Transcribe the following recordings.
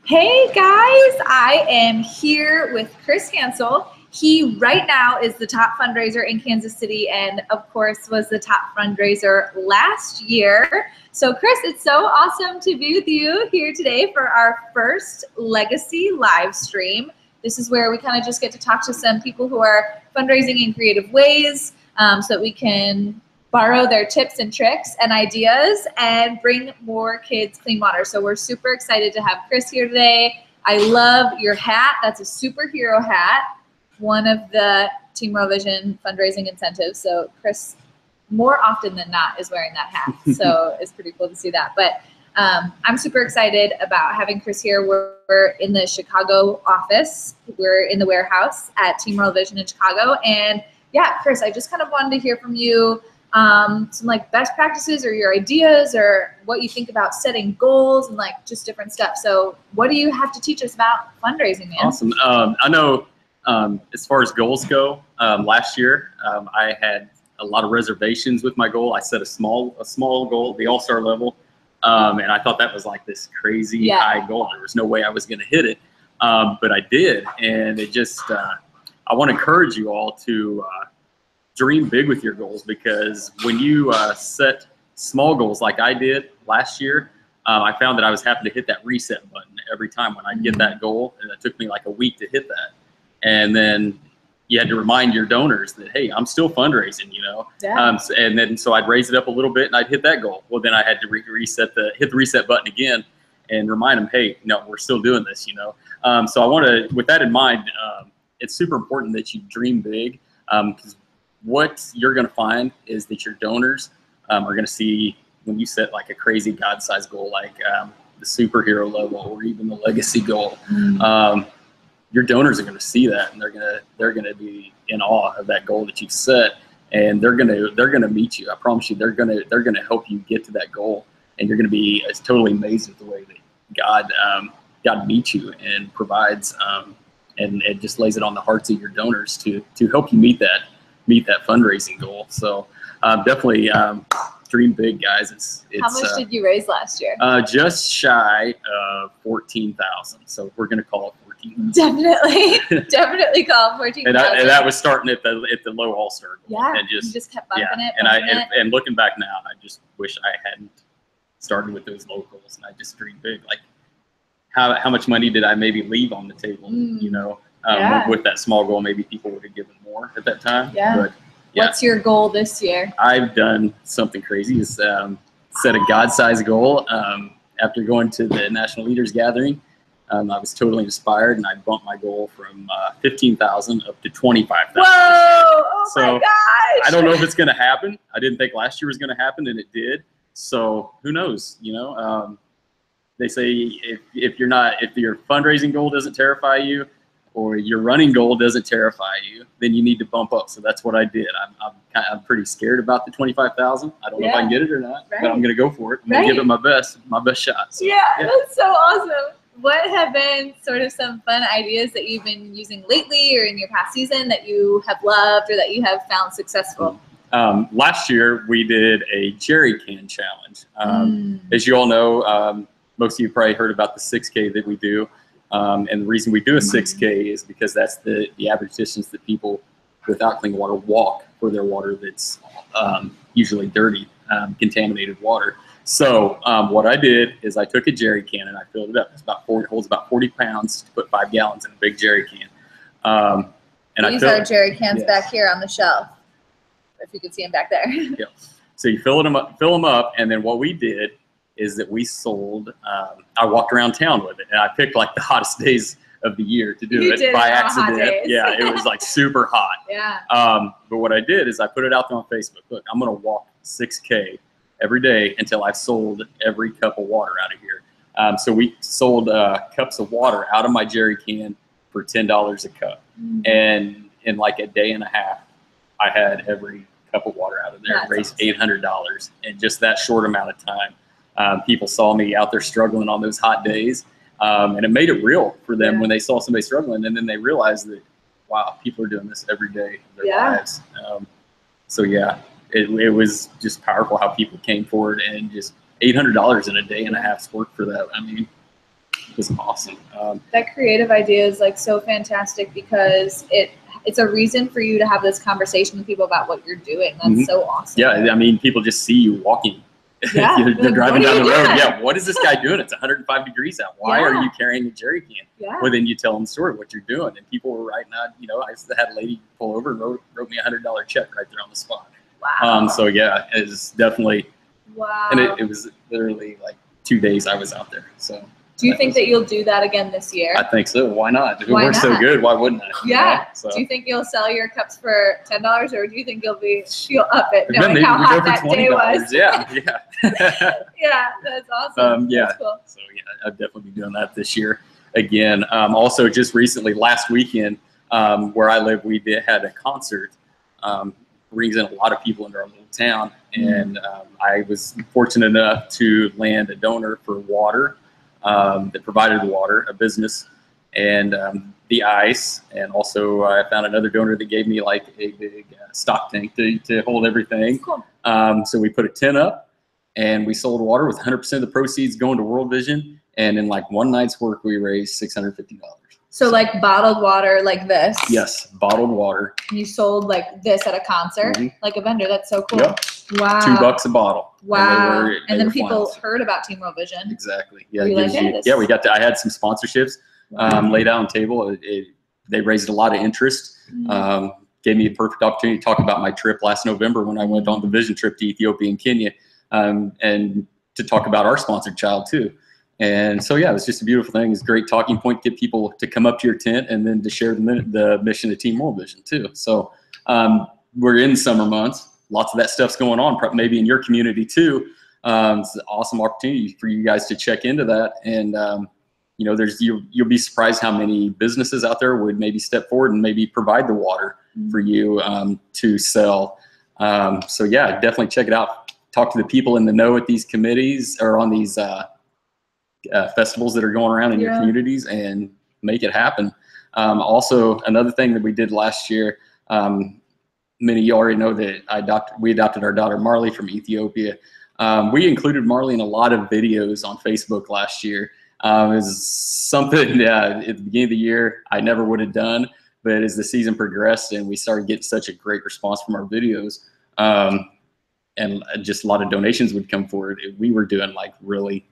Hey guys, I am here with Kris Hansel. He right now is the top fundraiser in Kansas City and of course was the top fundraiser last year. So Kris, it's so awesome to be with you here today for our first Legacy live stream. This is where we kind of just get to talk to some people who are fundraising in creative ways so that we can borrow their tips and tricks and ideas and bring more kids clean water. So we're super excited to have Kris here today. I love your hat. That's a superhero hat, one of the Team World Vision fundraising incentives. So Kris, more often than not, is wearing that hat. So it's pretty cool to see that. But I'm super excited about having Kris here. We're in the Chicago office. We're in the warehouse at Team World Vision in Chicago. And yeah, Kris, I just kind of wanted to hear from you some like best practices or your ideas or what you think about setting goals and like just different stuff. So what do you have to teach us about fundraising, man? Awesome. I know as far as goals go, last year I had a lot of reservations with my goal. I set a small goal, the all-star level, and I thought that was like this crazy high goal. There was no way I was going to hit it, but I did, and it just I want to encourage you all to dream big with your goals, because when you set small goals like I did last year, I found that I was having to hit that reset button every time when I get that goal, and it took me like a week to hit that. And then you had to remind your donors that, hey, I'm still fundraising, you know. And then so I'd raise it up a little bit and I'd hit that goal. Well, then I had to hit the reset button again and remind them, hey, no, we're still doing this, you know. So I want to, with that in mind, it's super important that you dream big, because what you're going to find is that your donors are going to see when you set like a crazy God-sized goal, like the superhero level or even the legacy goal. Your donors are going to see that, and they're going to be in awe of that goal that you've set, and they're going to meet you. I promise you, they're going to help you get to that goal, and you're going to be totally amazed at the way that God meets you and provides, and it just lays it on the hearts of your donors to help you meet that fundraising goal. So definitely dream big, guys. It's how much did you raise last year? Just shy of 14,000. So we're going to call it 14,000. Definitely call it 14,000. And that was starting at the low all-star goal. Yeah, and you just kept bumping it. And looking back now, I just wish I hadn't started with those low goals, and I just dreamed big. Like how much money did I maybe leave on the table? You know. With that small goal, maybe people would have given more at that time. But, what's your goal this year? I've done something crazy. Is set a God-sized goal. After going to the National Leaders Gathering, I was totally inspired, and I bumped my goal from 15,000 up to 25,000. Whoa! Oh my gosh! I don't know if it's going to happen. I didn't think last year was going to happen, and it did. So who knows? You know, they say if your fundraising goal doesn't terrify you, or your running goal doesn't terrify you, then you need to bump up. So that's what I did. I'm pretty scared about the 25,000. I don't know if I can get it or not, but I'm going to go for it. I'm going to give it my best shot. So, that's so awesome. What have been sort of some fun ideas that you've been using lately or in your past season that you have loved or that you have found successful? Last year we did a jerry can challenge. As you all know, most of you probably heard about the 6K that we do. And the reason we do a 6K is because that's the average distance that people without clean water walk for their water that's usually dirty, contaminated water. So what I did is I took a jerry can and I filled it up. It holds about 40 pounds to put 5 gallons in a big jerry can. And these are jerry cans back here on the shelf, if you could see them back there. So you fill them up, and then what we did is that we sold, I walked around town with it, and I picked like the hottest days of the year to do it by accident. It was like super hot. But what I did is I put it out there on Facebook. Look, I'm going to walk 6K every day until I've sold every cup of water out of here. So we sold cups of water out of my jerry can for $10 a cup. And in like a day and a half, I had every cup of water out of there, raised $800 in just that short amount of time. People saw me out there struggling on those hot days, and it made it real for them when they saw somebody struggling, and then they realized that, wow, people are doing this every day of their lives. So it was just powerful how people came forward, and just $800 in a day and a half's work for that. I mean, was awesome. That creative idea is like so fantastic because it's a reason for you to have this conversation with people about what you're doing. That's so awesome. Yeah, I mean, people just see you walking. Yeah, They're driving down the road. doing? Yeah, what is this guy doing? It's 105 degrees out. Why are you carrying a jerry can? Yeah. Well, then you tell them the story, what you're doing. And people were writing out, you know, I had a lady pull over and wrote me a $100 check right there on the spot. Wow. So yeah, it's definitely, wow. and it was literally like 2 days I was out there. So do you think that you'll do that again this year? I think so. Why not? If it Why works so not? good, why wouldn't I? Yeah. You know? So. Do you think you'll sell your cups for $10, or do you think you'll up it, knowing Maybe how we hot go for that $20. day was? Yeah. Yeah, that's awesome. Yeah. That's cool. So yeah, I'll definitely be doing that this year again. Also, just recently, last weekend, where I live, we had a concert. Brings in a lot of people into our little town, and I was fortunate enough to land a donor for water that provided the water, a business, and the ice, and also I found another donor that gave me like a big stock tank to hold everything. Cool. So we put a tent up, and we sold water with 100% of the proceeds going to World Vision, and in like one night's work, we raised $650. So like bottled water like this. Yes, bottled water. You sold like this at a concert, like a vendor. That's so cool. Yep. Wow. $2 a bottle. Wow. And, and then people finals. Heard about Team World Vision. Exactly. Yeah. Were you like, hey, yeah, we got to, I had some sponsorships laid out on the table. They raised a lot of interest. Gave me a perfect opportunity to talk about my trip last November when I went on the Vision trip to Ethiopia and Kenya, and to talk about our sponsored child too. And so, yeah, it was just a beautiful thing. It's a great talking point, get people to come up to your tent and then to share the mission of Team World Vision too. So we're in summer months. Lots of that stuff's going on, maybe in your community too. It's an awesome opportunity for you guys to check into that. And, you know, you'll be surprised how many businesses out there would maybe step forward and maybe provide the water for you to sell. So, yeah, definitely check it out. Talk to the people in the know at these committees or on these festivals that are going around in your communities and make it happen. Also, another thing that we did last year, many of you already know that we adopted our daughter Marley from Ethiopia. We included Marley in a lot of videos on Facebook last year. It was something at the beginning of the year I never would have done, but as the season progressed and we started getting such a great response from our videos, and just a lot of donations would come forward, we were doing like really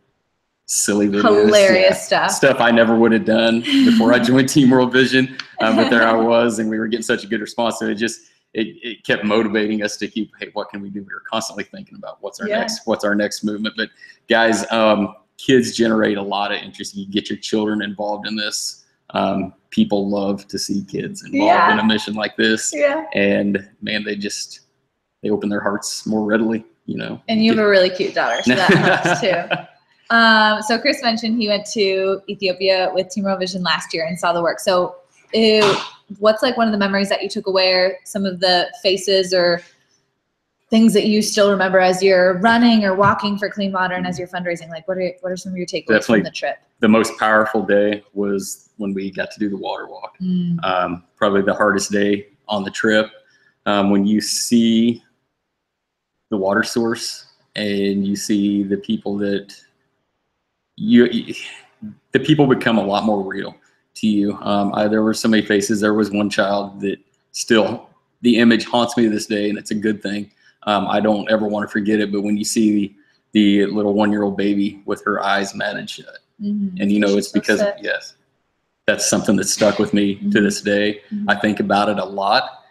silly videos. Hilarious stuff I never would have done before I joined Team World Vision, but there I was, and we were getting such a good response. So it kept motivating us to keep, hey, what can we do? We were constantly thinking about what's our next movement. But guys, kids generate a lot of interest. You get your children involved in this. People love to see kids involved in a mission like this. And man, they open their hearts more readily, you know. And you have a really cute daughter, so that helps too. So Kris mentioned he went to Ethiopia with Team World Vision last year and saw the work. So what's like one of the memories that you took away, or some of the faces or things that you still remember as you're running or walking for clean water and as you're fundraising? Like what are some of your takeaways from the trip? The most powerful day was when we got to do the water walk. Probably the hardest day on the trip. When you see the water source and you see the people that the people become a lot more real to you. There were so many faces. There was one child that still, the image haunts me to this day, and it's a good thing. I don't ever want to forget it, but when you see the little 1-year-old baby with her eyes matted shut, and you know, it's because, that's something that's stuck with me to this day. I think about it a lot.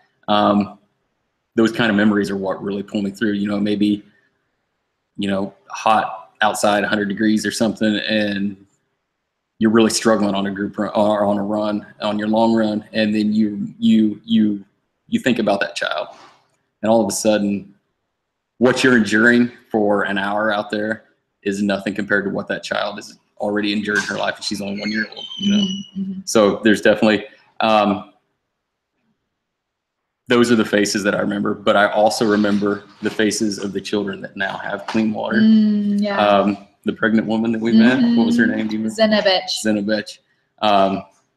Those kind of memories are what really pull me through. You know, maybe, you know, hot outside, 100 degrees or something, and you're really struggling on a group run, or on a run, on your long run, and then you think about that child, and all of a sudden, what you're enduring for an hour out there is nothing compared to what that child has already endured in her life, and she's only 1 year old. You know, so there's definitely. Those are the faces that I remember, but I also remember the faces of the children that now have clean water. The pregnant woman that we met, what was her name? Zenobech.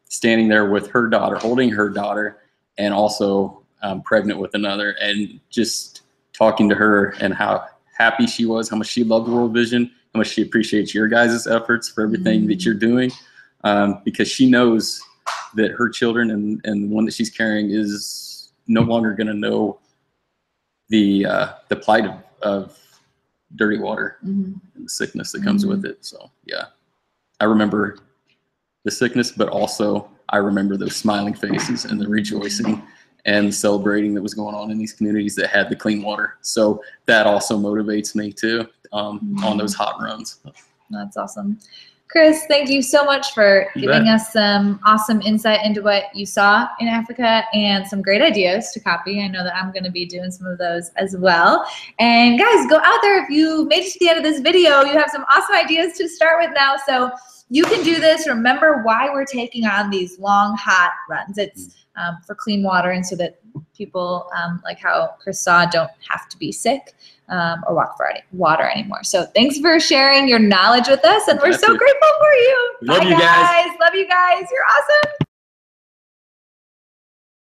Standing there with her daughter, holding her daughter, and also pregnant with another, and just talking to her and how happy she was, how much she loved World Vision, how much she appreciates your guys' efforts for everything that you're doing, because she knows that her children and the one that she's carrying is no longer going to know the plight of dirty water and the sickness that comes with it. So yeah, I remember the sickness, but also I remember those smiling faces and the rejoicing and celebrating that was going on in these communities that had the clean water. So that also motivates me too, on those hot runs. That's awesome. Kris, thank you so much for giving us some awesome insight into what you saw in Africa and some great ideas to copy. I know that I'm going to be doing some of those as well. And guys, go out there. If you made it to the end of this video, you have some awesome ideas to start with now. So you can do this. Remember why we're taking on these long, hot runs. It's for clean water, and so that people, like how Kris saw, don't have to be sick or walk for water anymore. So thanks for sharing your knowledge with us, and we're so grateful for you. Love you guys. Love you guys. You're awesome.